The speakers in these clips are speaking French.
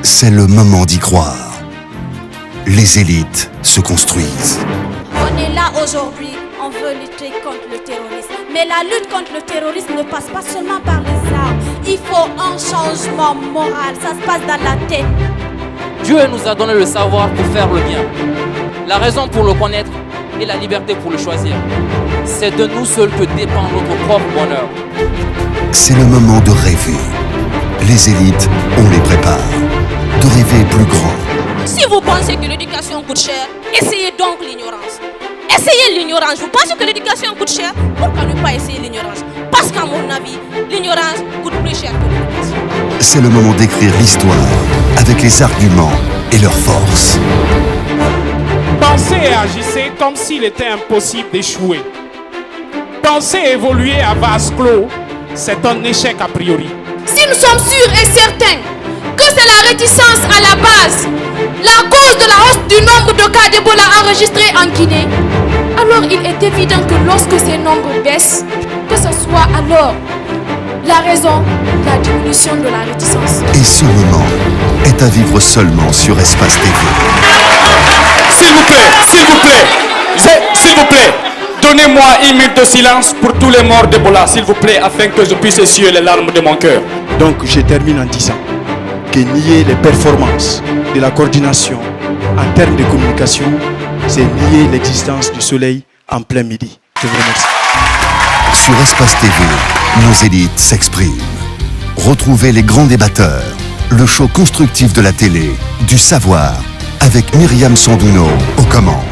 C'est le moment d'y croire. Les élites se construisent. On est là aujourd'hui, on veut lutter contre le terrorisme. Mais la lutte contre le terrorisme ne passe pas seulement par les armes. Il faut un changement moral, ça se passe dans la tête. Dieu nous a donné le savoir pour faire le bien, la raison pour le connaître et la liberté pour le choisir. C'est de nous seuls que dépend notre propre bonheur. C'est le moment de rêver. Les élites, on les prépare. De rêver plus grand. Si vous pensez que l'éducation coûte cher, essayez donc l'ignorance. Essayez l'ignorance. Vous pensez que l'éducation coûte cher? Pourquoi ne pas essayer l'ignorance? Parce qu'à mon avis, l'ignorance coûte plus cher que l'éducation. C'est le moment d'écrire l'histoire avec les arguments et leurs forces. Pensez et agissez comme s'il était impossible d'échouer. Penser et évoluer à vase clos, c'est un échec a priori. Si nous sommes sûrs et certains que c'est la réticence à la base, la cause de la hausse du nombre de cas d'Ebola enregistrés en Guinée, alors il est évident que lorsque ces nombres baissent, que ce soit alors la raison, la diminution de la réticence. Et ce moment est à vivre seulement sur Espace TV. S'il vous plaît, donnez-moi une minute de silence pour tous les morts d'Ebola, s'il vous plaît, afin que je puisse essuyer les larmes de mon cœur. Donc je termine en disant que nier les performances de la coordination en termes de communication, c'est nier l'existence du soleil en plein midi. Je vous remercie. Sur Espace TV, nos élites s'expriment. Retrouvez les grands débatteurs, le show constructif de la télé, du savoir, avec Myriam Sandouno aux commandes.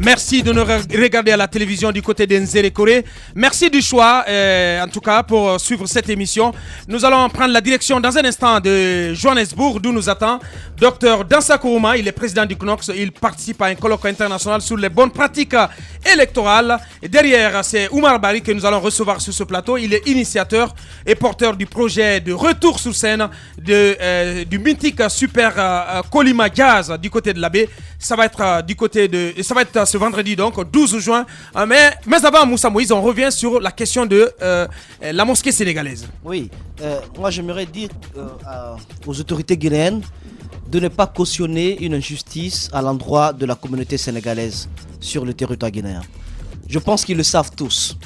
Merci de nous regarder à la télévision du côté d'Nzere Corée. Merci du choix, en tout cas, pour suivre cette émission. Nous allons prendre la direction dans un instant de Johannesburg, d'où nous attend Dr Dansa Kourouma. Il est président du CNOX. Il participe à un colloque international sur les bonnes pratiques électorales. Et derrière, c'est Oumar Bari que nous allons recevoir sur ce plateau. Il est initiateur et porteur du projet de retour sur scène du mythique Super Kolima Jazz du côté de la baie. Ça va être ce vendredi donc 12 juin. Mais avant Moussa Moïse, on revient sur la question de la mosquée sénégalaise. Oui, moi j'aimerais dire aux autorités guinéennes de ne pas cautionner une injustice à l'endroit de la communauté sénégalaise sur le territoire guinéen. Je pense qu'ils le savent tous.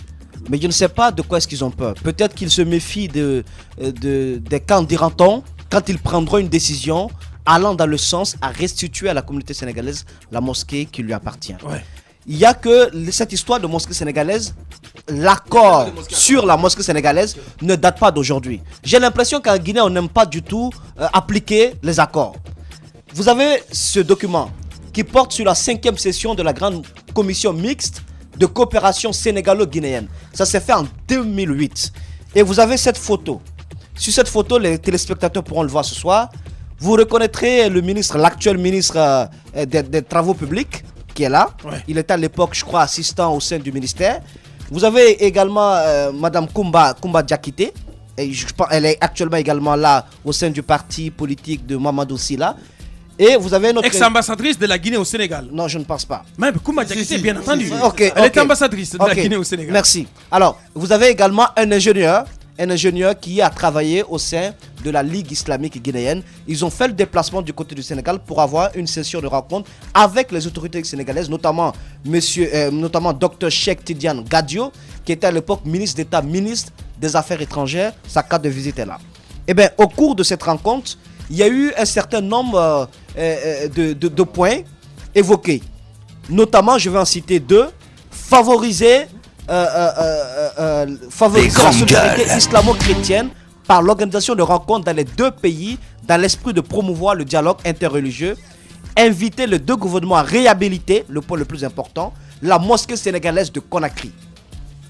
Mais je ne sais pas de quoi est-ce qu'ils ont peur. Peut-être qu'ils se méfient des camps d'Iranton quand ils prendront une décision allant dans le sens à restituer à la communauté sénégalaise la mosquée qui lui appartient. Ouais. Il n'y a que cette histoire de mosquée sénégalaise, l'accord sur la mosquée sénégalaise ne date pas d'aujourd'hui. J'ai l'impression qu'en Guinée, on n'aime pas du tout appliquer les accords. Vous avez ce document qui porte sur la 5e session de la grande commission mixte de coopération sénégalo-guinéenne. Ça s'est fait en 2008. Et vous avez cette photo. Sur cette photo, les téléspectateurs pourront le voir ce soir. Vous reconnaîtrez l'actuel ministre des Travaux publics qui est là. Ouais. Il était à l'époque, je crois, assistant au sein du ministère. Vous avez également Madame Koumba Diakité. Elle est actuellement également là au sein du parti politique de Mamadou Silla. Et vous avez notre ex-ambassadrice de la Guinée au Sénégal. Non, je ne pense pas. Même Koumba Diakité, bien entendu. Elle est ambassadrice de la Guinée au Sénégal. Merci. Alors, vous avez également un ingénieur qui a travaillé au sein de la Ligue islamique guinéenne. Ils ont fait le déplacement du côté du Sénégal pour avoir une session de rencontre avec les autorités sénégalaises, notamment Dr Cheikh Tidiane Gadio, qui était à l'époque ministre d'État, ministre des Affaires étrangères. Sa carte de visite est là. Et bien, au cours de cette rencontre, il y a eu un certain nombre de points évoqués. Notamment, je vais en citer deux. Favoriser la solidarité islamo-chrétienne par l'organisation de rencontres dans les deux pays dans l'esprit de promouvoir le dialogue interreligieux, inviter les deux gouvernements à réhabiliter, le point le plus important, la mosquée sénégalaise de Conakry.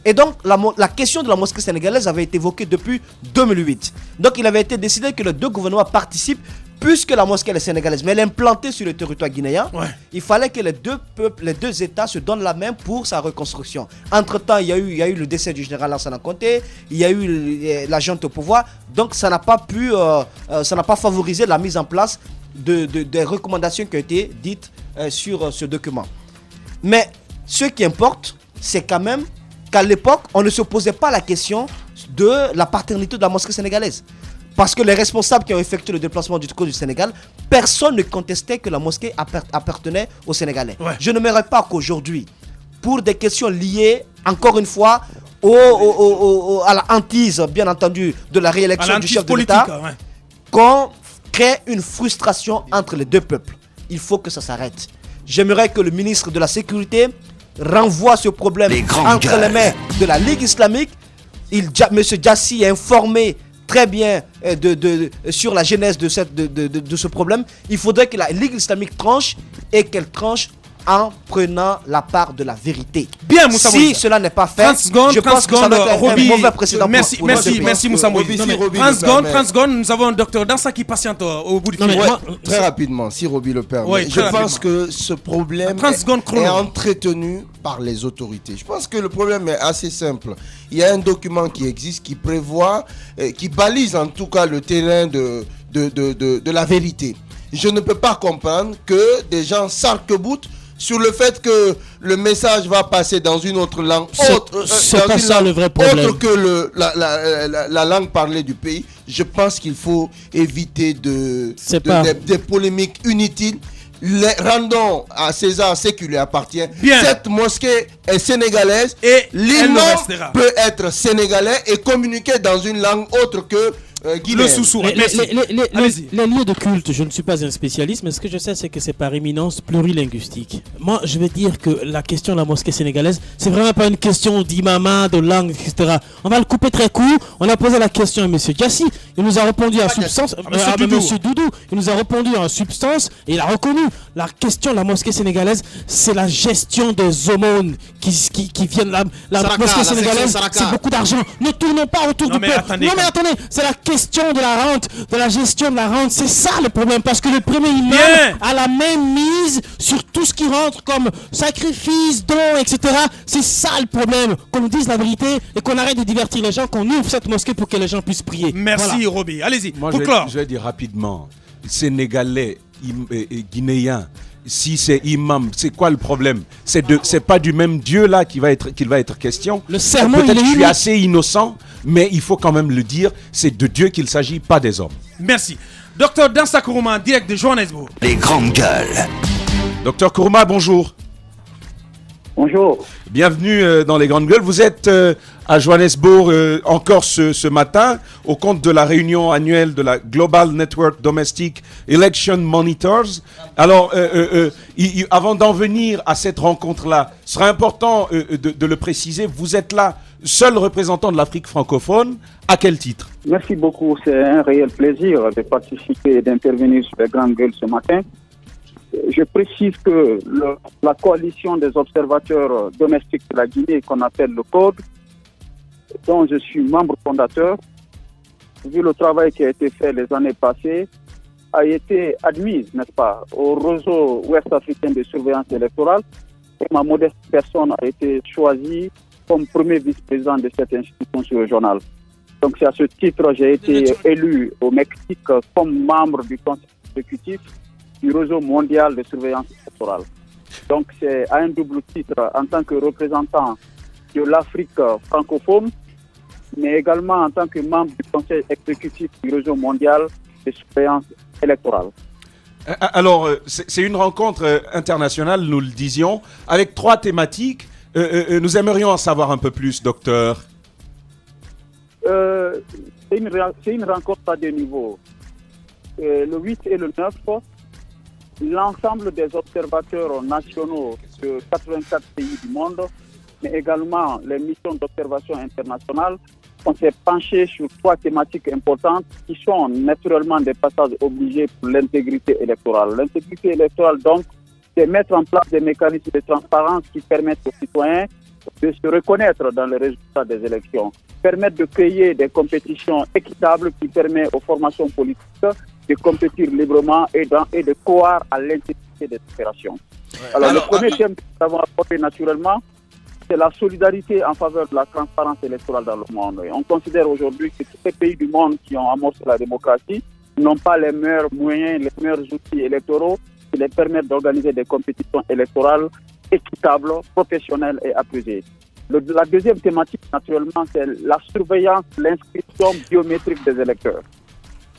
Et donc la question de la mosquée sénégalaise avait été évoquée depuis 2008. Donc il avait été décidé que les deux gouvernements participent puisque la mosquée est sénégalaise, mais elle est implantée sur le territoire guinéen. Ouais. Il fallait que les deux peuples, les deux États se donnent la main pour sa reconstruction. Entre-temps, il y a eu le décès du général Lansana Conté, il y a eu la junte au pouvoir, donc ça n'a pas favorisé la mise en place des recommandations qui ont été dites sur ce document. Mais ce qui importe, c'est quand même qu'à l'époque, on ne se posait pas la question de la paternité de la mosquée sénégalaise. Parce que les responsables qui ont effectué le déplacement du Sénégal, personne ne contestait que la mosquée appartenait aux Sénégalais. Ouais. Je n'aimerais pas qu'aujourd'hui, pour des questions liées, encore une fois, à la hantise, bien entendu, de la réélection du chef de l'État, qu'on crée une frustration entre les deux peuples. Il faut que ça s'arrête. J'aimerais que le ministre de la Sécurité renvoie ce problème entre les mains de la Ligue islamique. M. Diassi est informé très bien sur la genèse de ce problème. Il faudrait que la Ligue islamique tranche et qu'elle tranche en prenant la part de la vérité. Bien, Moussa Si Moïse. cela n'est pas fait, 30 secondes, je pense que ça va être Roby, un mauvais précédent. Merci Moussa Moïse. 30 secondes, nous avons un docteur Dansa qui patiente au bout du fil. Très rapidement, si Roby le permet. Je pense que ce problème est entretenu par les autorités. Je pense que le problème est assez simple. Il y a un document qui existe, qui prévoit, qui balise en tout cas le terrain de la vérité. Je ne peux pas comprendre que des gens s'arc-boutent sur le fait que le message va passer dans une autre langue c'est pas ça le vrai problème. Autre que la langue parlée du pays. Je pense qu'il faut éviter des polémiques inutiles. Rendons à César ce qui lui appartient. Bien. Cette mosquée est sénégalaise et l'imam peut être sénégalais et communiquer dans une langue autre que le sous-sous. Les lieux de culte, je ne suis pas un spécialiste, mais ce que je sais, c'est que c'est par éminence plurilinguistique. Moi, je vais dire que la question de la mosquée sénégalaise, c'est vraiment pas une question d'imama, de langue, etc. On va le couper très court. On a posé la question à M. Diassi. Il nous a répondu en substance. M. Doudou. Il nous a répondu en substance et il a reconnu. La question de la mosquée sénégalaise, c'est la gestion des aumônes qui viennent. La mosquée sénégalaise, c'est beaucoup d'argent. Ne tournons pas autour du peuple. Non, mais attendez, c'est la question de la rente, de la gestion de la rente, c'est ça le problème, parce que le premier imam a la même mise sur tout ce qui rentre comme sacrifice, dons, etc. C'est ça le problème, qu'on nous dise la vérité et qu'on arrête de divertir les gens, qu'on ouvre cette mosquée pour que les gens puissent prier. Merci Roby, allez-y. Moi je vais dire rapidement, Sénégalais, Guinéens, si c'est imam, c'est quoi le problème? C'est pas du même Dieu là qu'il va être question. Le serment, peut-être que je suis assez innocent, mais il faut quand même le dire, c'est de Dieu qu'il s'agit, pas des hommes. Merci. Docteur Dansa Kourouma, direct de Johannesburg. Les grandes gueules. Docteur Kourouma, bonjour. Bonjour. Bienvenue dans les grandes gueules. Vous êtes à Johannesburg encore ce matin au compte de la réunion annuelle de la Global Network Domestic Election Monitors. Alors, avant d'en venir à cette rencontre-là, ce serait important de le préciser, vous êtes là, seul représentant de l'Afrique francophone. À quel titre? Merci beaucoup. C'est un réel plaisir de participer et d'intervenir sur les grandes gueules ce matin. Je précise que la coalition des observateurs domestiques de la Guinée, qu'on appelle le CODE, dont je suis membre fondateur, vu le travail qui a été fait les années passées, a été admise, n'est-ce pas, au réseau ouest-africain de surveillance électorale. Et ma modeste personne a été choisie comme premier vice-président de cette institution sur le journal. Donc c'est à ce titre que j'ai été élu au Mexique comme membre du conseil exécutif du réseau mondial de surveillance électorale. Donc c'est à un double titre en tant que représentant de l'Afrique francophone, mais également en tant que membre du conseil exécutif du réseau mondial de surveillance électorale. Alors, c'est une rencontre internationale, nous le disions, avec 3 thématiques. Nous aimerions en savoir un peu plus, docteur. C'est une rencontre à 2 niveaux. Le 8 et le 9, l'ensemble des observateurs nationaux de 84 pays du monde, mais également les missions d'observation internationales, on s'est penché sur 3 thématiques importantes qui sont naturellement des passages obligés pour l'intégrité électorale. L'intégrité électorale, donc, c'est mettre en place des mécanismes de transparence qui permettent aux citoyens de se reconnaître dans les résultats des élections, permettre de créer des compétitions équitables qui permettent aux formations politiques de compétir librement et de croire à l'intégrité des opérations. Alors, le premier thème que nous avons apporté naturellement, c'est la solidarité en faveur de la transparence électorale dans le monde. Et on considère aujourd'hui que tous les pays du monde qui ont amorcé la démocratie n'ont pas les meilleurs moyens, les meilleurs outils électoraux qui les permettent d'organiser des compétitions électorales équitables, professionnelles et apaisées. La deuxième thématique, naturellement, c'est la surveillance, l'inscription biométrique des électeurs.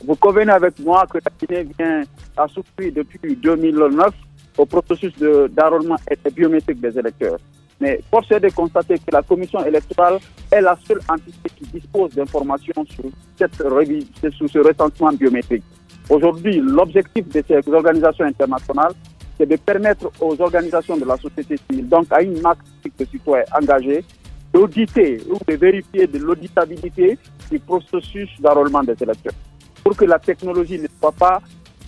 Vous convenez avec moi que la Guinée vient à souffrir depuis 2009 au processus d'enrôlement biométrique des électeurs. Mais force est de constater que la commission électorale est la seule entité qui dispose d'informations sur ce recensement biométrique. Aujourd'hui, l'objectif de ces organisations internationales, c'est de permettre aux organisations de la société civile, donc à une masse de citoyens engagés, d'auditer ou de vérifier de l'auditabilité du processus d'enrôlement des électeurs, pour que la technologie ne soit pas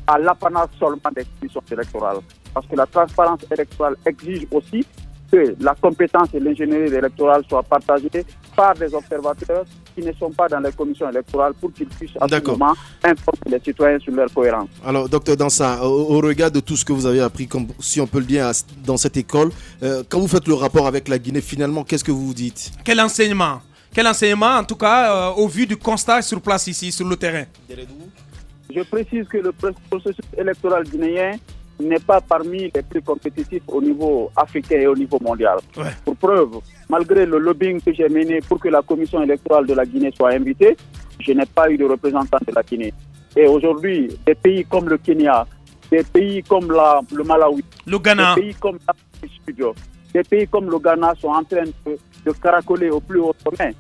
à l'apanage seulement des commissions électorales. Parce que la transparence électorale exige aussi que la compétence et l'ingénierie électorale soient partagées par des observateurs qui ne sont pas dans les commissions électorales pour qu'ils puissent à tout moment informer les citoyens sur leur cohérence. Alors, docteur Dansa, au regard de tout ce que vous avez appris, comme, si on peut le dire, dans cette école, quand vous faites le rapport avec la Guinée, finalement, qu'est-ce que vous vous dites? Quel enseignement, en tout cas, au vu du constat sur place ici, sur le terrain? Je précise que le processus électoral guinéen n'est pas parmi les plus compétitifs au niveau africain et au niveau mondial. Ouais. Pour preuve, malgré le lobbying que j'ai mené pour que la commission électorale de la Guinée soit invitée, je n'ai pas eu de représentant de la Guinée. Et aujourd'hui, des pays comme le Kenya, des pays comme le Malawi, le Ghana, des pays comme des pays comme le Ghana sont en train de caracoler au plus haut sommet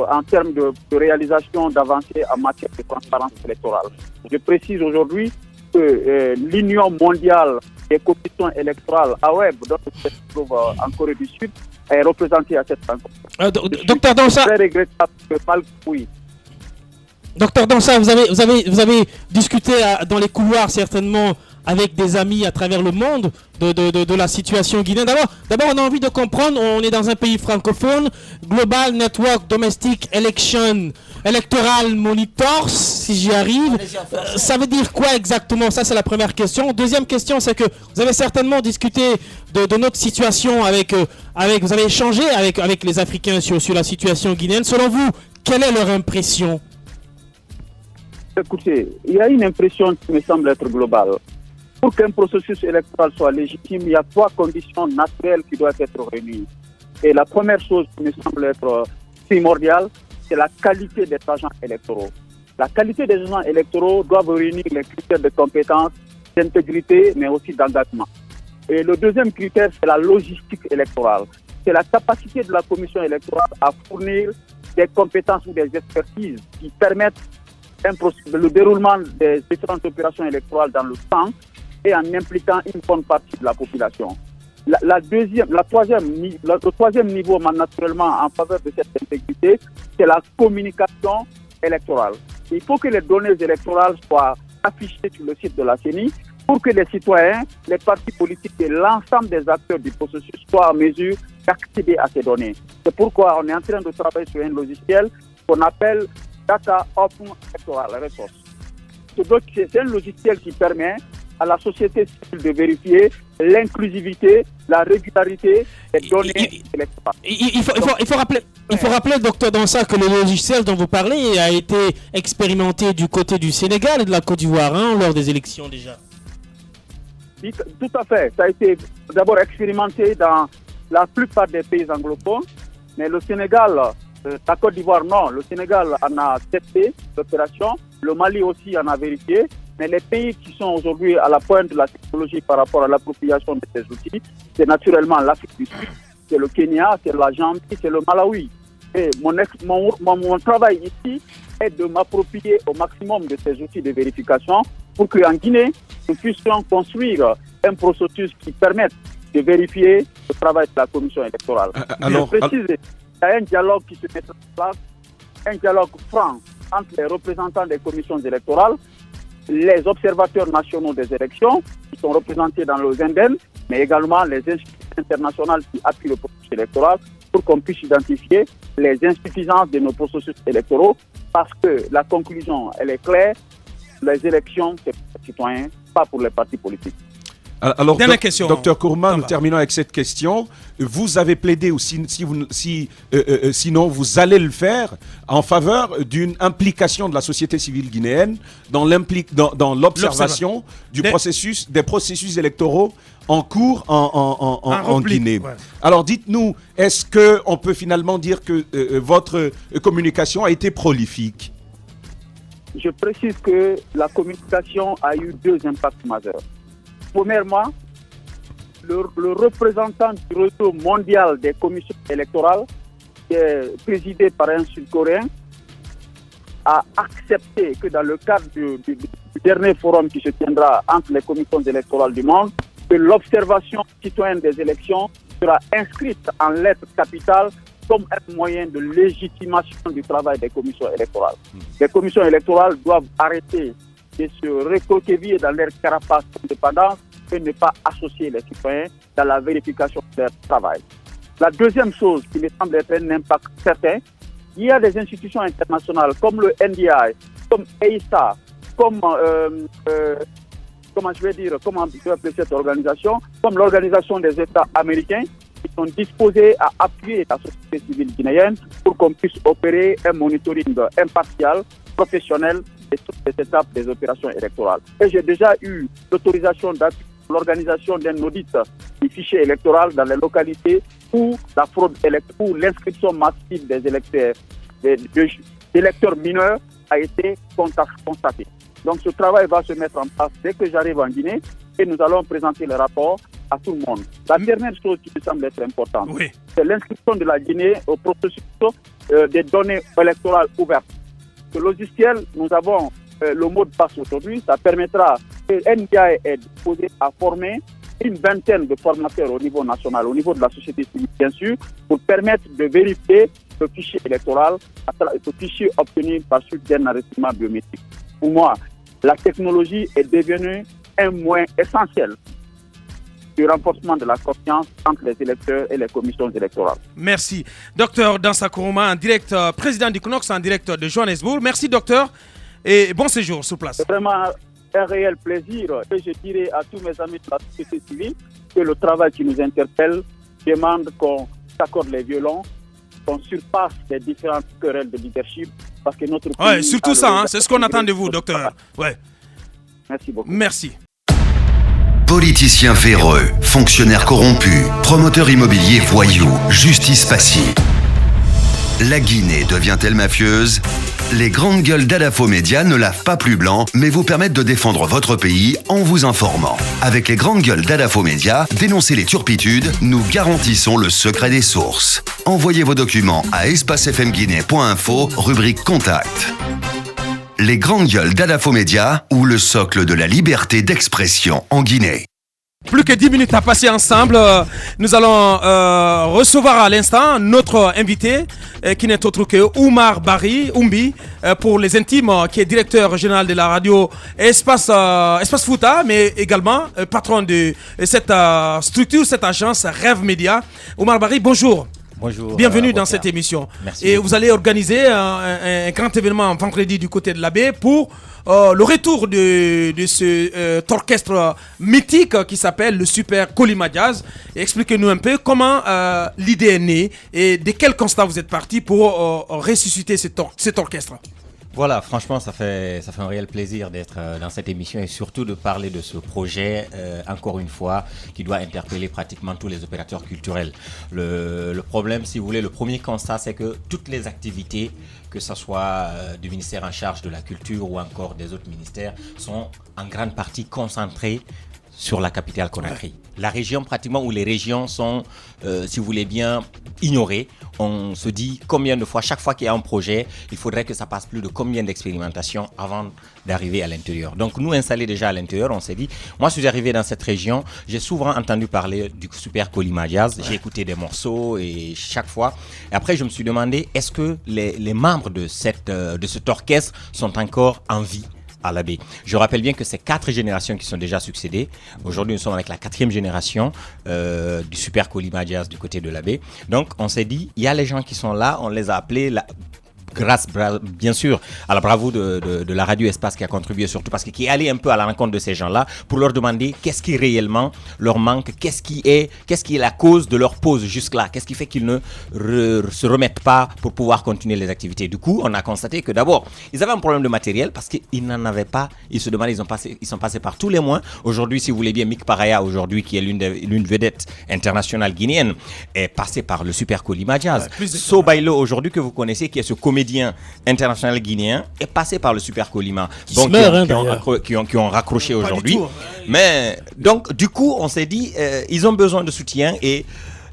en termes de réalisation d'avancées en matière de transparence électorale. Je précise aujourd'hui que l'Union mondiale des commissions électorales AWEB, dont se trouve en Corée du Sud, est représentée à cette rencontre. Docteur Dansa, très regrettable que oui. Docteur Dansa, vous avez discuté dans les couloirs certainement avec des amis à travers le monde de la situation guinéenne. D'abord, on a envie de comprendre, on est dans un pays francophone, Global Network Domestic Electoral Monitors, si j'y arrive. Ça veut dire quoi exactement? Ça, c'est la première question. Deuxième question, c'est que vous avez certainement discuté de notre situation vous avez échangé avec les Africains sur la situation guinéenne. Selon vous, quelle est leur impression? Écoutez, il y a une impression qui me semble être globale. Pour qu'un processus électoral soit légitime, il y a 3 conditions naturelles qui doivent être réunies. Et la première chose qui me semble être primordiale, c'est la qualité des agents électoraux. La qualité des agents électoraux doit réunir les critères de compétence, d'intégrité, mais aussi d'engagement. Et le deuxième critère, c'est la logistique électorale. C'est la capacité de la commission électorale à fournir des compétences ou des expertises qui permettent le déroulement des différentes opérations électorales dans le temps et en impliquant une bonne partie de la population. Le troisième niveau, naturellement, en faveur de cette intégrité, c'est la communication électorale. Il faut que les données électorales soient affichées sur le site de la CENI pour que les citoyens, les partis politiques et l'ensemble des acteurs du processus soient en mesure d'accéder à ces données. C'est pourquoi on est en train de travailler sur un logiciel qu'on appelle Data Open Electoral Resource. C'est un logiciel qui permet à la société civile de vérifier l'inclusivité, la régularité des données électorales. Il faut rappeler, docteur Dansa, que le logiciel dont vous parlez a été expérimenté du côté du Sénégal et de la Côte d'Ivoire lors des élections déjà. Tout à fait. Ça a été d'abord expérimenté dans la plupart des pays anglophones, mais le Sénégal, la Côte d'Ivoire non, le Sénégal en a testé l'opération, le Mali aussi en a vérifié. Mais les pays qui sont aujourd'hui à la pointe de la technologie par rapport à l'appropriation de ces outils, c'est naturellement l'Afrique du Sud, c'est le Kenya, c'est la Zambie, c'est le Malawi. Et mon travail ici est de m'approprier au maximum de ces outils de vérification pour qu'en Guinée, nous puissions construire un processus qui permette de vérifier le travail de la commission électorale. Je précise, il y a un dialogue qui se met en place, un dialogue franc entre les représentants des commissions électorales, les observateurs nationaux des élections qui sont représentés dans le ZENDEN, mais également les institutions internationales qui appuient le processus électoral pour qu'on puisse identifier les insuffisances de nos processus électoraux parce que la conclusion, elle est claire, les élections, c'est pour les citoyens, pas pour les partis politiques. Alors, docteur Kourma, nous terminons avec cette question. Vous avez plaidé, ou sinon vous allez le faire, en faveur d'une implication de la société civile guinéenne dans l'observation des processus électoraux en cours en Guinée. Ouais. Alors dites-nous, est-ce qu'on peut finalement dire que votre communication a été prolifique? je précise que la communication a eu 2 impacts majeurs. Premièrement, le représentant du réseau mondial des commissions électorales, qui est présidé par un Sud-Coréen, a accepté que dans le cadre du dernier forum qui se tiendra entre les commissions électorales du monde, que l'observation citoyenne des élections sera inscrite en lettres capitales comme un moyen de légitimation du travail des commissions électorales. Les commissions électorales doivent arrêter de se recoqueviller dans leur carapace d'indépendance et ne pas associer les citoyens dans la vérification de leur travail. La deuxième chose qui me semble être un impact certain, il y a des institutions internationales comme le NDI, comme EISA, comme comment je vais appeler cette organisation, comme l'Organisation des États américains, qui sont disposés à appuyer la société civile guinéenne pour qu'on puisse opérer un monitoring impartial, professionnel de toutes les étapes des opérations électorales. Et j'ai déjà eu l'autorisation d'appuyer l'organisation d'un audit du fichier électoral dans les localités où la fraude électorale, où l'inscription massive des électeurs mineurs a été constatée. Donc ce travail va se mettre en place dès que j'arrive en Guinée et nous allons présenter le rapport à tout le monde. La dernière chose qui me semble être importante, c'est l'inscription de la Guinée au processus des données électorales ouvertes. Ce logiciel, nous avons le mot de passe aujourd'hui, ça permettra que NDI est disposé à former une vingtaine de formateurs au niveau national, au niveau de la société civile bien sûr, pour permettre de vérifier le fichier électoral, le fichier obtenu par suite d'un enregistrement biométrique. Pour moi, la technologie est devenue un moyen essentiel du renforcement de la confiance entre les électeurs et les commissions électorales. Merci. Docteur Dansa Kourouma, en direct, président du CNOX, en direct de Johannesburg. Merci, docteur, et bon séjour sur place. C'est vraiment un réel plaisir. Et je dirais à tous mes amis de la société civile que le travail qui nous interpelle demande qu'on s'accorde les violons, qu'on surpasse les différentes querelles de leadership, parce que notre pays... Ouais, surtout ça, c'est ce qu'on attend de vous, docteur. Ouais. Merci beaucoup. Merci. Politiciens véreux, fonctionnaires corrompus, promoteurs immobiliers voyous, justice passive. La Guinée devient-elle mafieuse ? Les grandes gueules d'Adafo Média ne lavent pas plus blanc, mais vous permettent de défendre votre pays en vous informant. Avec les grandes gueules d'Adafo Média, dénoncez les turpitudes, nous garantissons le secret des sources. Envoyez vos documents à espacefmguinée.info, rubrique Contact. Les grandes gueules d'Adafo Média ou le socle de la liberté d'expression en Guinée. Plus que 10 minutes à passer ensemble. Nous allons recevoir à l'instant notre invité qui n'est autre que Oumar Barry, Oumbi, pour les intimes, qui est directeur général de la radio Espace Fouta, mais également patron de cette structure, cette agence Rêve Média. Oumar Barry, bonjour. Bonjour. Bienvenue dans cette émission. Merci et beaucoup. vous allez organiser un grand événement vendredi du côté de la baie pour le retour de cet orchestre mythique qui s'appelle le Super Kolima Jazz. Expliquez-nous un peu comment l'idée est née et de quel constat vous êtes parti pour ressusciter cet orchestre. Voilà, franchement, ça fait un réel plaisir d'être dans cette émission et surtout de parler de ce projet, encore une fois, qui doit interpeller pratiquement tous les opérateurs culturels. Le problème, si vous voulez, le premier constat, c'est que toutes les activités, que ce soit du ministère en charge de la culture ou encore des autres ministères, sont en grande partie concentrées sur la capitale Conakry. La région pratiquement, où les régions sont, si vous voulez bien, ignorées. On se dit combien de fois, chaque fois qu'il y a un projet, il faudrait que ça passe plus de combien d'expérimentations avant d'arriver à l'intérieur. Donc nous, installés déjà à l'intérieur, on s'est dit, moi je suis arrivé dans cette région, j'ai souvent entendu parler du Super Kolima Jazz, j'ai écouté des morceaux et chaque fois. Et après, je me suis demandé, est-ce que les membres de cet orchestre sont encore en vie à la baie. Je rappelle bien que c'est 4 générations qui sont déjà succédées. Aujourd'hui, nous sommes avec la 4e génération du Super Kolima Jazz du côté de la baie. Donc, on s'est dit, il y a les gens qui sont là, on les a appelés grâce bien sûr à la bravoure de la radio Espace qui a contribué surtout parce qui est allé un peu à la rencontre de ces gens-là pour leur demander qu'est-ce qui réellement leur manque, qu'est-ce qui est la cause de leur pause jusque-là, qu'est-ce qui fait qu'ils ne se remettent pas pour pouvoir continuer les activités. Du coup, on a constaté que d'abord, ils avaient un problème de matériel parce qu'ils n'en avaient pas, ils se demandaient, ils sont passés par tous les moyens. Aujourd'hui, si vous voulez bien, Mick Paraya, aujourd'hui, qui est l'une vedette internationale guinéenne, est passé par le Super Kolima Jazz. So Bailo, aujourd'hui, que vous connaissez, qui est ce comédien comédiens internationaux guinéens est passé par le Super Colima. Donc, qui ont raccroché aujourd'hui. Mais donc, du coup, on s'est dit, ils ont besoin de soutien et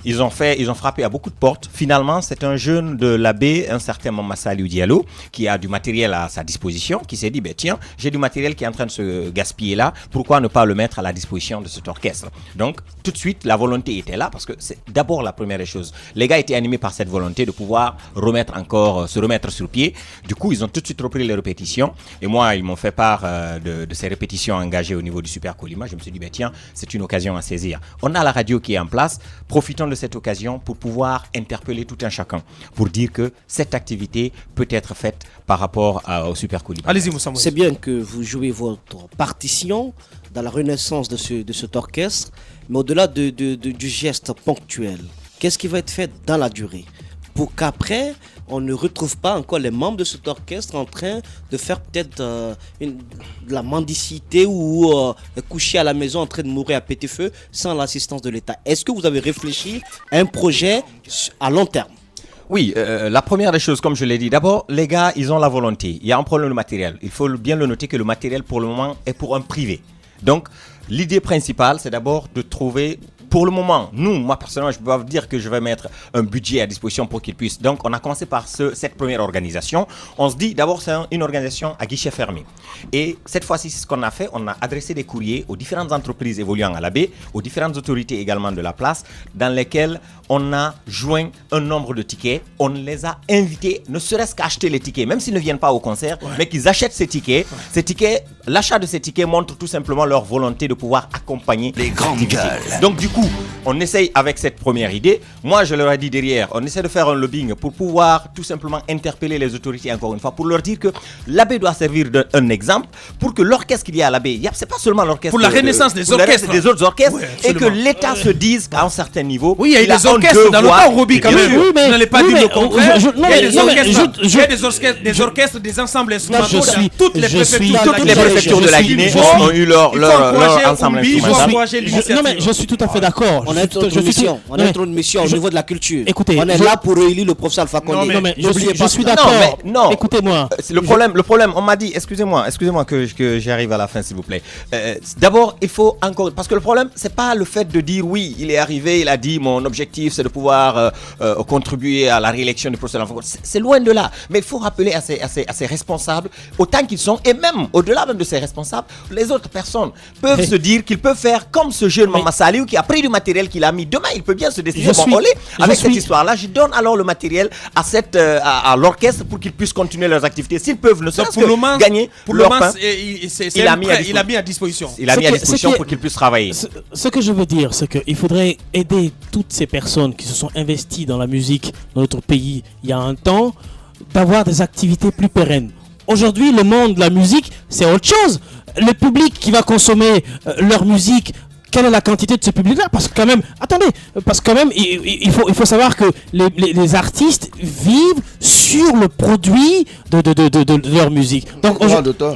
ils ont frappé à beaucoup de portes. Finalement, c'est un jeune de l'abbé, un certain Mama Saliou Diallo, qui a du matériel à sa disposition, qui s'est dit, tiens, j'ai du matériel qui est en train de se gaspiller là, pourquoi ne pas le mettre à la disposition de cet orchestre? Donc, tout de suite, la volonté était là, parce que c'est d'abord la première des choses. Les gars étaient animés par cette volonté de pouvoir se remettre sur pied. Du coup, ils ont tout de suite repris les répétitions. Et moi, ils m'ont fait part de ces répétitions engagées au niveau du Super Colima. Je me suis dit, tiens, c'est une occasion à saisir. On a la radio qui est en place, profitons de cette occasion pour pouvoir interpeller tout un chacun, pour dire que cette activité peut être faite par rapport au Super Colima. Allez-y, Moussa. C'est bien que vous jouez votre partition dans la renaissance de cet orchestre, mais au-delà du geste ponctuel, qu'est-ce qui va être fait dans la durée pour qu'après on ne retrouve pas encore les membres de cet orchestre en train de faire peut-être de la mendicité ou coucher à la maison en train de mourir à petit feu sans l'assistance de l'État. Est-ce que vous avez réfléchi à un projet à long terme? Oui, la première des choses, comme je l'ai dit, d'abord, les gars, ils ont la volonté. Il y a un problème de matériel. Il faut bien le noter que le matériel, pour le moment, est pour un privé. Donc, l'idée principale, c'est d'abord de trouver... Pour le moment, moi personnellement, je peux pas vous dire que je vais mettre un budget à disposition pour qu'ils puissent. Donc, on a commencé par cette première organisation. On se dit, d'abord, c'est une organisation à guichet fermé. Et cette fois-ci, c'est ce qu'on a fait. On a adressé des courriers aux différentes entreprises évoluant à la baie, aux différentes autorités également de la place, dans lesquelles on a joint un nombre de tickets. On les a invités, ne serait-ce qu'à acheter les tickets, même s'ils ne viennent pas au concert, mais qu'ils achètent ces tickets. Ces tickets, l'achat de ces tickets montre tout simplement leur volonté de pouvoir accompagner les grandes gueules. Donc, du coup, on essaye avec cette première idée. Moi, je leur ai dit derrière, on essaie de faire un lobbying pour pouvoir tout simplement interpeller les autorités encore une fois, pour leur dire que l'abbé doit servir d'un exemple, pour que l'orchestre qu'il y a à l'abbé, c'est pas seulement l'orchestre. Pour la renaissance des orchestres. Des autres orchestres, et que l'État se dise qu'à un certain niveau. Oui, il y a des orchestres dans le cas au Roby quand même. Vous n'allez pas dire le contraire. Il y a des orchestres, des ensembles instrumentaux dans toutes les préfectures de la Guinée ont eu leur ensemble instrumental. Non, mais je suis tout à fait d'accord. On a une mission au niveau de la culture. Écoutez, on est là pour réélire le professeur Alpha Condé. Non, mais je suis d'accord. Non, écoutez-moi. Le problème, on m'a dit, excusez-moi que j'arrive à la fin, s'il vous plaît. D'abord, il faut encore, parce que le problème, c'est pas le fait de dire oui, il est arrivé, il a dit mon objectif, c'est de pouvoir contribuer à la réélection du professeur Alpha Condé. C'est loin de là. Mais il faut rappeler à ces responsables, autant qu'ils sont, et même au-delà même de ces responsables, les autres personnes peuvent se dire qu'ils peuvent faire comme ce jeune Mama Saliou qui a pris du matériel qu'il a mis. Demain, il peut bien se décider. Avec cette histoire-là, je donne alors le matériel à l'orchestre pour qu'ils puissent continuer leurs activités. S'ils peuvent ne serait-ce que gagner leur pain, il a mis à disposition. Il a mis à disposition pour qu'ils puissent travailler. Ce que je veux dire, c'est qu'il faudrait aider toutes ces personnes qui se sont investies dans la musique dans notre pays il y a un temps, d'avoir des activités plus pérennes. Aujourd'hui, le monde de la musique, c'est autre chose. Le public qui va consommer leur musique, quelle est la quantité de ce public-là? Parce que quand même, il faut savoir que les artistes vivent sur le produit de leur musique. Donc, les droits d'auteur,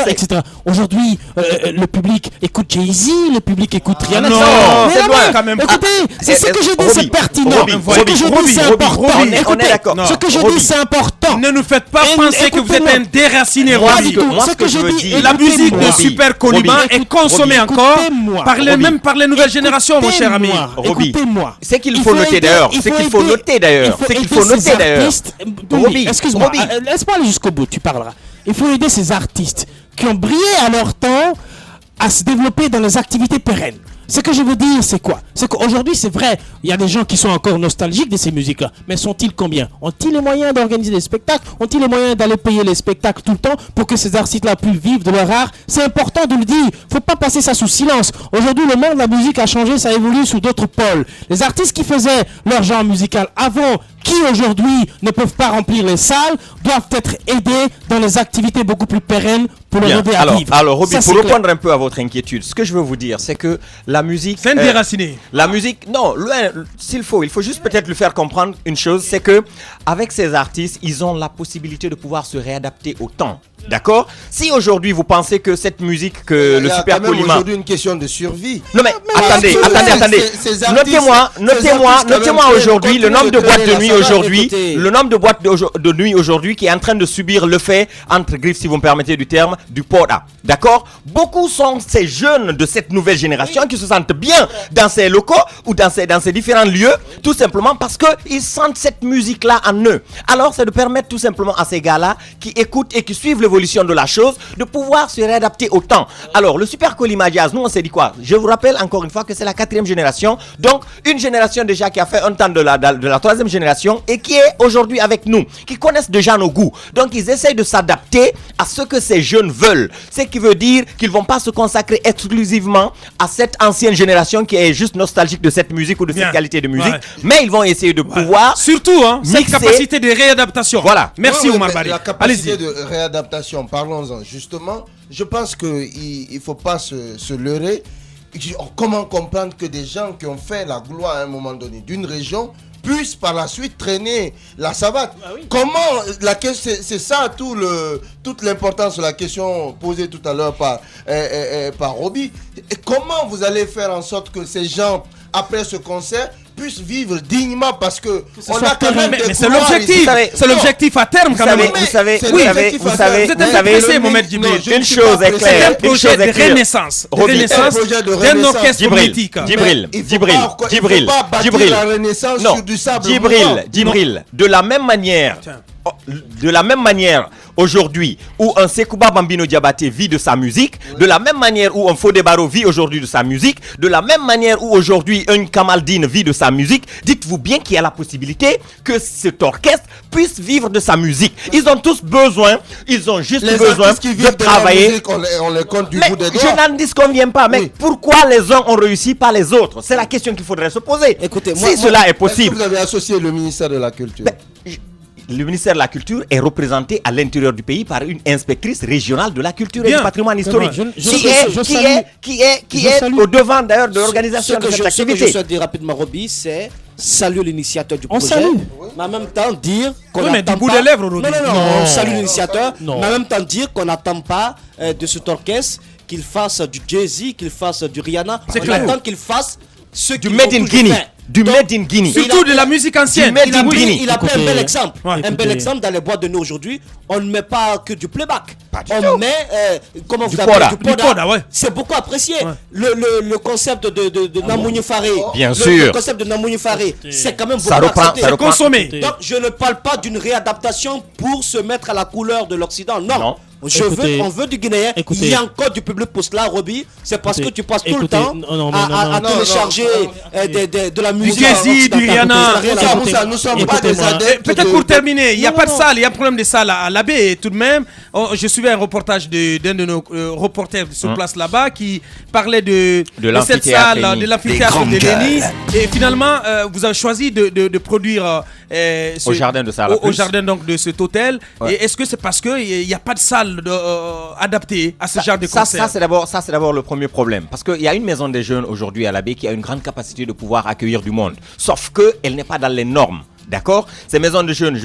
etc. Aujourd'hui, le public écoute Jay-Z, le public écoute Rihanna. Non, c'est loin quand même. Écoutez, c'est ce que je dis, c'est pertinent. Ce que je dis, c'est important. On est d'accord. Ce que je dis, c'est important. Ne nous faites pas penser que vous êtes un déraciné, Roby. Ce que je dis, la musique de Super Colima est consommée encore par les nouvelles générations, mon cher ami. Écoutez-moi. C'est qu'il faut noter d'ailleurs. Excuse-moi, laisse-moi aller jusqu'au bout, tu parleras. Il faut aider ces artistes qui ont brillé à leur temps à se développer dans les activités pérennes. Ce que je veux dire, c'est quoi? C'est qu'aujourd'hui, c'est vrai, il y a des gens qui sont encore nostalgiques de ces musiques-là. Mais sont-ils combien? Ont-ils les moyens d'organiser des spectacles? Ont-ils les moyens d'aller payer les spectacles tout le temps pour que ces artistes-là puissent vivre de leur art? C'est important de le dire. Faut pas passer ça sous silence. Aujourd'hui, le monde de la musique a changé, ça évolue sous d'autres pôles. Les artistes qui faisaient leur genre musical avant, qui aujourd'hui ne peuvent pas remplir les salles, doivent être aidés dans les activités beaucoup plus pérennes pour les aider à vivre. Alors, Roby, pour répondre un peu à votre inquiétude, ce que je veux vous dire, c'est que la musique... C'est un déraciné. La musique, non, il faut juste peut-être lui faire comprendre une chose, c'est que avec ces artistes, ils ont la possibilité de pouvoir se réadapter au temps. D'accord? Si aujourd'hui vous pensez que cette musique que le Super Colima... Il y a quand même aujourd'hui une question de survie. Non mais attendez. Notez-moi aujourd'hui le nombre de boîtes de nuit aujourd'hui, le nombre de boîtes de nuit aujourd'hui qui est en train de subir le fait, entre griffes si vous me permettez du terme, du port-up. D'accord? Beaucoup sont ces jeunes de cette nouvelle génération qui se sentent bien dans ces locaux ou dans ces différents lieux, tout simplement parce qu'ils sentent cette musique-là en eux. Alors c'est de permettre tout simplement à ces gars-là qui écoutent et qui suivent l'évolution de la chose de pouvoir se réadapter au temps. Alors le Super Colima Jazz, nous on s'est dit quoi? Je vous rappelle encore une fois que c'est la 4e génération, donc une génération déjà qui a fait un temps de la 3e génération et qui est aujourd'hui avec nous, qui connaissent déjà nos goûts. Donc ils essayent de s'adapter à ce que ces jeunes veulent. Ce qui veut dire qu'ils vont pas se consacrer exclusivement à cette ancienne génération qui est juste nostalgique de cette musique ou de cette qualité de musique, mais ils vont essayer de pouvoir surtout cette capacité de réadaptation. Voilà. Merci Omar Bari. La capacité de réadaptation, parlons-en justement. Je pense qu'il ne faut pas se leurrer. Comment comprendre que des gens qui ont fait la gloire à un moment donné d'une région puissent par la suite traîner la savate? Comment c'est ça toute l'importance de la question posée tout à l'heure par Roby. Et comment vous allez faire en sorte que ces gens, après ce concert, puissent vivre dignement, parce que on a quand même mais c'est l'objectif, c'est l'objectif à terme quand même. Vous savez, Mohamed Djibril, une chose est claire, c'est un projet de renaissance, d'un orchestre politique. Djibril, de la même manière aujourd'hui où un Sekouba Bambino Diabaté vit de sa musique, de la même manière où un Fodé Barro vit aujourd'hui de sa musique, de la même manière où aujourd'hui un Kamaldine vit de sa musique, dites-vous bien qu'il y a la possibilité que cet orchestre puisse vivre de sa musique. Ils ont tous besoin, ils ont juste besoin de travailler. Musique, on les compte du bout des doigts. Je n'en disconviens pas, mais pourquoi les uns ont réussi, pas les autres? C'est la question qu'il faudrait se poser. Écoutez, si cela est possible. Est-ce que vous avez associé le ministère de la Culture? Le ministère de la Culture est représenté à l'intérieur du pays par une inspectrice régionale de la culture et du patrimoine historique qui est au devant d'ailleurs de l'organisation de cette activité. Ce que je souhaite dire rapidement, Roby, c'est saluer l'initiateur du projet, mais en même temps dire qu'on n'attend pas... on salue l'initiateur, mais en même temps dire qu'on n'attend pas de cet orchestre qu'il fasse du Jay-Z, qu'il fasse du Rihanna. On attend qu'il fasse du Made in Guinea. Made in Guinea. Surtout de la musique ancienne. Il a pris un bel exemple. Un bel exemple dans les boîtes de nuit aujourd'hui. On ne met pas que du playback. On met, comment vous appelez, du poda. C'est beaucoup apprécié. Le concept de Namouni Faré. Bien sûr. Le concept de Namouni Faré, c'est quand même beaucoup accepté. C'est consommé. Donc je ne parle pas d'une réadaptation pour se mettre à la couleur de l'Occident. Non. On veut du Guinéen. Il y a encore du public pour cela, Roby. C'est parce que tu passes tout le temps à télécharger de la musique. Du Jay-Z, du Rihanna. Nous sommes pas des adeptes. Peut-être pour terminer, il n'y a pas de salle, il y a un problème de salle à l'abbé tout de même. Je suivais un reportage d'un de nos reporters sur place là-bas qui parlait de cette salle, de l'amphithéâtre de Léni. Et finalement, vous avez choisi de produire au jardin de ça, au jardin donc de cet hôtel. Et est-ce que c'est parce qu'il n'y a pas de salle adaptée à ce genre de concert? Ça c'est d'abord le premier problème, parce qu'il y a une maison des jeunes aujourd'hui à la baie qui a une grande capacité de pouvoir accueillir du monde, sauf qu'elle n'est pas dans les normes. D'accord? Ces maisons de jeunes,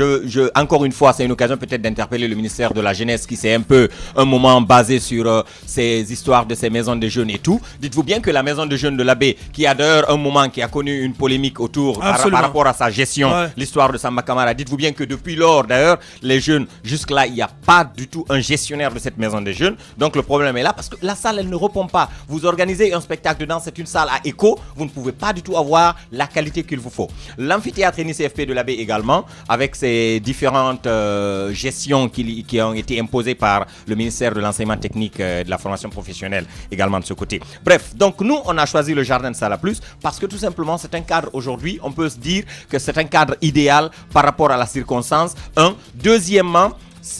encore une fois, c'est une occasion peut-être d'interpeller le ministère de la Jeunesse qui c'est un peu un moment basé sur ces histoires de ces maisons de jeunes et tout. Dites-vous bien que la maison de jeunes de l'abbé, qui a d'ailleurs un moment qui a connu une polémique autour par rapport à sa gestion, l'histoire de Samba Kamara, dites-vous bien que depuis lors d'ailleurs, les jeunes, jusque-là, il n'y a pas du tout un gestionnaire de cette maison de jeunes. Donc le problème est là parce que la salle, elle ne répond pas. Vous organisez un spectacle dedans, c'est une salle à écho, vous ne pouvez pas du tout avoir la qualité qu'il vous faut. L'amphithéâtre NICFP de l'abbé également, avec ces différentes gestions qui ont été imposées par le ministère de l'enseignement technique et de la formation professionnelle également de ce côté. Bref, donc nous on a choisi le jardin de Salah Plus parce que tout simplement c'est un cadre aujourd'hui, on peut se dire que c'est un cadre idéal par rapport à la circonstance. Deuxièmement,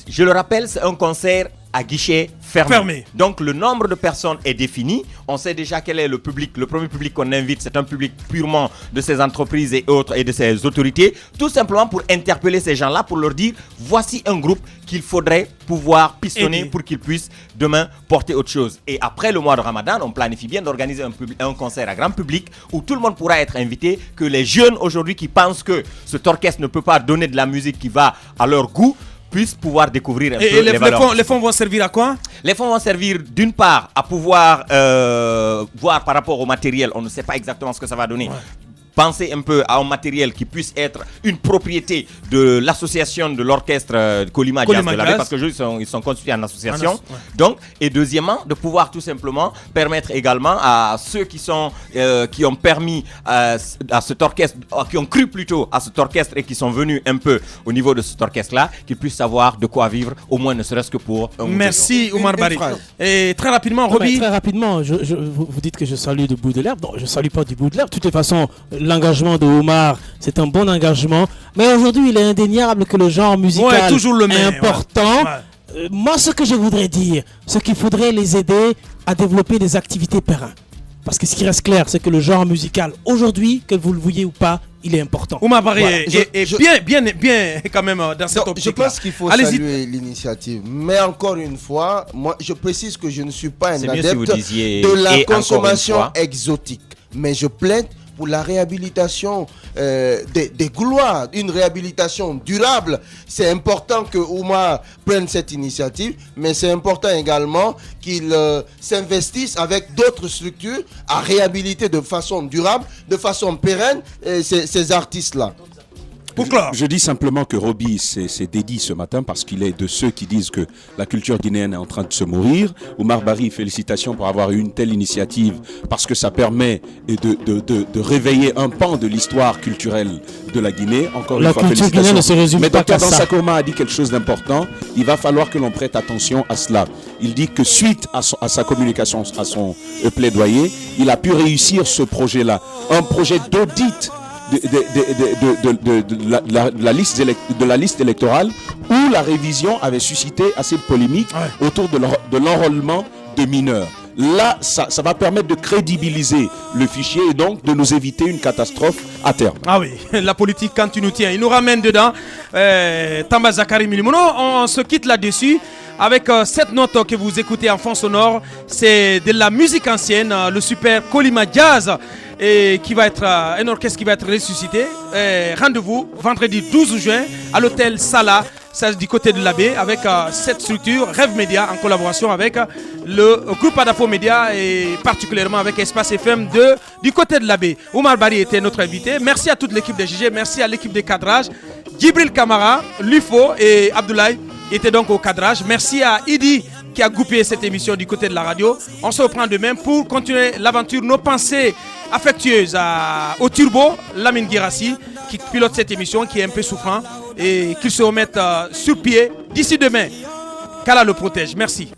je le rappelle, c'est un concert à guichet fermé. Donc le nombre de personnes est défini. On sait déjà quel est le public. Le premier public qu'on invite, c'est un public purement de ces entreprises et autres et de ces autorités. Tout simplement pour interpeller ces gens-là, pour leur dire voici un groupe qu'il faudrait pouvoir pistonner pour qu'ils puissent demain porter autre chose. Et après le mois de Ramadan, on planifie bien d'organiser un concert à grand public où tout le monde pourra être invité, que les jeunes aujourd'hui qui pensent que cet orchestre ne peut pas donner de la musique qui va à leur goût puissent pouvoir découvrir un peu les valeurs. Les fonds vont servir à quoi? Les fonds vont servir d'une part à pouvoir voir par rapport au matériel, on ne sait pas exactement ce que ça va donner. Penser un peu à un matériel qui puisse être une propriété de l'association de l'orchestre Kolima Jazz de l'Abbé, parce que ils sont constitués en association. Donc, et deuxièmement, de pouvoir tout simplement permettre également à ceux qui ont permis à cet orchestre, qui ont cru plutôt à cet orchestre et qui sont venus un peu au niveau de cet orchestre-là, qu'ils puissent savoir de quoi vivre, au moins ne serait-ce que pour un Merci Oumar Bari. Et très rapidement, Roby. Très rapidement, vous dites que je salue du bout de l'herbe. Non, je ne salue pas du bout de l'herbe. De toutes les façons, l'engagement de Oumar, c'est un bon engagement. Mais aujourd'hui, il est indéniable que le genre musical est important. Moi, ce que je voudrais dire, c'est qu'il faudrait les aider à développer des activités pérennes. Parce que ce qui reste clair, c'est que le genre musical, aujourd'hui, que vous le vouliez ou pas, il est important. Oumar Bari est bien quand même dans cette optique. Je pense qu'il faut saluer l'initiative. Mais encore une fois, moi, je précise que je ne suis pas un adepte de la consommation exotique. Mais je plaide pour la réhabilitation des gloires, une réhabilitation durable. C'est important que Oumar prenne cette initiative, mais c'est important également qu'il s'investisse avec d'autres structures à réhabiliter de façon durable, de façon pérenne ces artistes-là. Je dis simplement que Roby s'est dédié ce matin parce qu'il est de ceux qui disent que la culture guinéenne est en train de se mourir. Oumar Bari, félicitations pour avoir eu une telle initiative parce que ça permet de réveiller un pan de l'histoire culturelle de la Guinée. Encore une fois, félicitations. Ne se résume mais pas Dr Dansa Koma a dit quelque chose d'important. Il va falloir que l'on prête attention à cela. Il dit que suite à sa communication, à son plaidoyer, il a pu réussir ce projet-là. Un projet d'audit de la liste électorale où la révision avait suscité assez de polémiques autour de l'enrôlement de mineurs. Là, ça va permettre de crédibiliser le fichier et donc de nous éviter une catastrophe à terme. Ah oui, la politique quand tu nous tiens, il nous ramène dedans. Tamba Zakari Milimono, on se quitte là-dessus. Avec cette note que vous écoutez en fond sonore, c'est de la musique ancienne, le super Kolima Jazz, et qui va être un orchestre qui va être ressuscité. Rendez-vous vendredi 12 juin à l'hôtel Sala, ça du côté de l'Abbé, avec cette structure Rêve Média en collaboration avec le groupe Adafo Média et particulièrement avec Espace FM du côté de l'Abbé. Oumar Bari était notre invité. Merci à toute l'équipe de JG, merci à l'équipe de cadrage, Djibril Kamara, Lufo et Abdoulaye était donc au cadrage. Merci à Idi qui a goupillé cette émission du côté de la radio. On se reprend demain pour continuer l'aventure. Nos pensées affectueuses au Turbo, Lamine Guirassi, qui pilote cette émission, qui est un peu souffrant et qu'il se remette sur pied d'ici demain. Qu'Allah le protège. Merci.